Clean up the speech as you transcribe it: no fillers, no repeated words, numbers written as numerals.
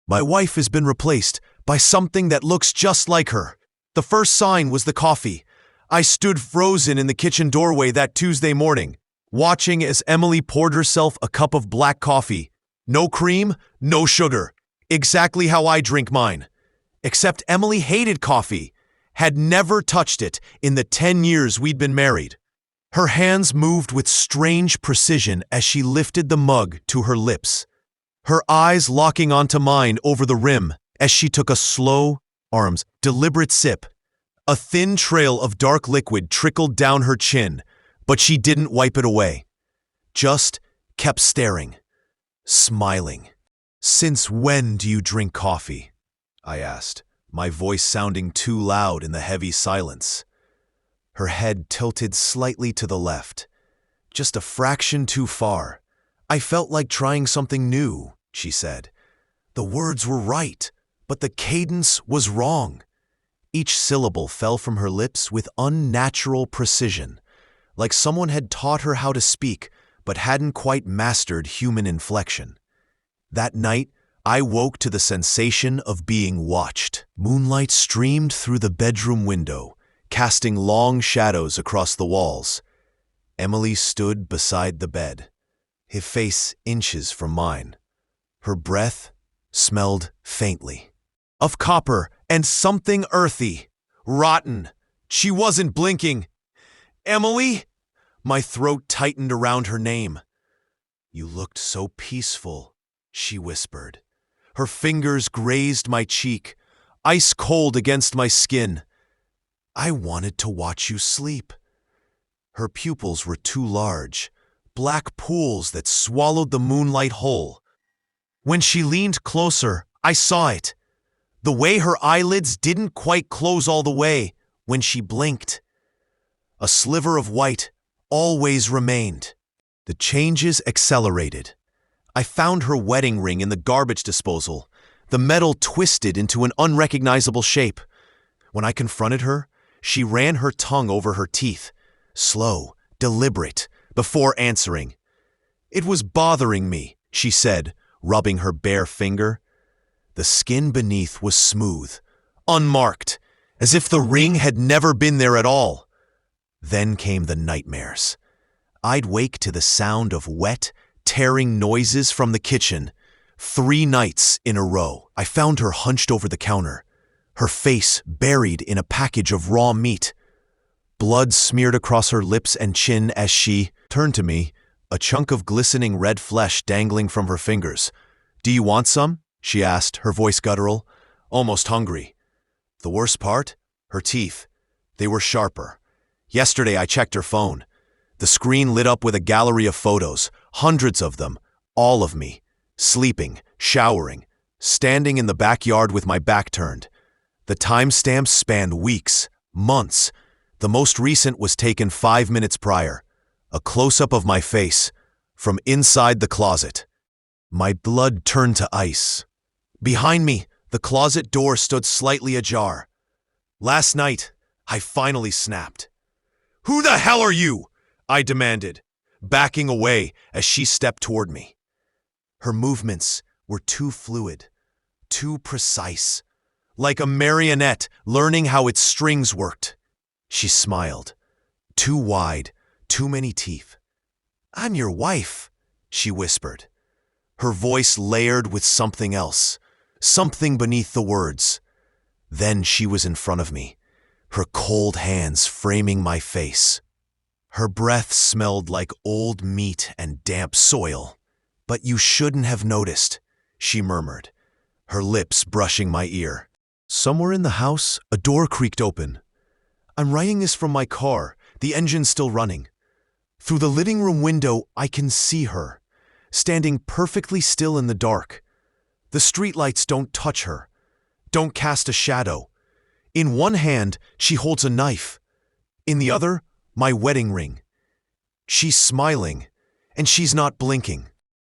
My wife has been replaced by something that looks just like her. The first sign was the coffee. I stood frozen in the kitchen doorway that Tuesday morning, watching as Emily poured herself a cup of black coffee. No cream, no sugar. Exactly how I drink mine. Except Emily hated coffee, had never touched it in the 10 years we'd been married. Her hands moved with strange precision as she lifted the mug to her lips, her eyes locking onto mine over the rim as she took a slow, deliberate sip. A thin trail of dark liquid trickled down her chin, but she didn't wipe it away. Just kept staring, smiling. "Since when do you drink coffee?" I asked, my voice sounding too loud in the heavy silence. Her head tilted slightly to the left, just a fraction too far. "I felt like trying something new," she said. The words were right, but the cadence was wrong. Each syllable fell from her lips with unnatural precision, like someone had taught her how to speak but hadn't quite mastered human inflection. That night, I woke to the sensation of being watched. Moonlight streamed through the bedroom window, casting long shadows across the walls. Emily stood beside the bed, her face inches from mine. Her breath smelled faintly of copper and something earthy, rotten. She wasn't blinking. "Emily?" My throat tightened around her name. "You looked so peaceful," she whispered. Her fingers grazed my cheek, ice cold against my skin. "I wanted to watch you sleep." Her pupils were too large, black pools that swallowed the moonlight whole. When she leaned closer, I saw it. The way her eyelids didn't quite close all the way when she blinked. A sliver of white always remained. The changes accelerated. I found her wedding ring in the garbage disposal, the metal twisted into an unrecognizable shape. When I confronted her, she ran her tongue over her teeth, slow, deliberate, before answering. "It was bothering me," she said, rubbing her bare finger. The skin beneath was smooth, unmarked, as if the ring had never been there at all. Then came the nightmares. I'd wake to the sound of wet, tearing noises from the kitchen. 3 nights in a row. I found her hunched over the counter, her face buried in a package of raw meat. Blood smeared across her lips and chin as she turned to me, a chunk of glistening red flesh dangling from her fingers. "Do you want some?" she asked, her voice guttural, almost hungry. The worst part? Her teeth. They were sharper. Yesterday I checked her phone. The screen lit up with a gallery of photos, hundreds of them, all of me, sleeping, showering, standing in the backyard with my back turned. The timestamps spanned weeks, months. The most recent was taken 5 minutes prior, a close-up of my face, from inside the closet. My blood turned to ice. Behind me, the closet door stood slightly ajar. Last night, I finally snapped. "Who the hell are you?" I demanded, backing away as she stepped toward me. Her movements were too fluid, too precise, like a marionette learning how its strings worked. She smiled. Too wide, too many teeth. "I'm your wife," she whispered. Her voice layered with something else, something beneath the words. Then she was in front of me, her cold hands framing my face. Her breath smelled like old meat and damp soil. "But you shouldn't have noticed," she murmured, her lips brushing my ear. Somewhere in the house, a door creaked open. I'm writing this from my car, the engine still running. Through the living room window, I can see her, standing perfectly still in the dark. The streetlights don't touch her, don't cast a shadow. In one hand, she holds a knife. In the other, my wedding ring. She's smiling, and she's not blinking.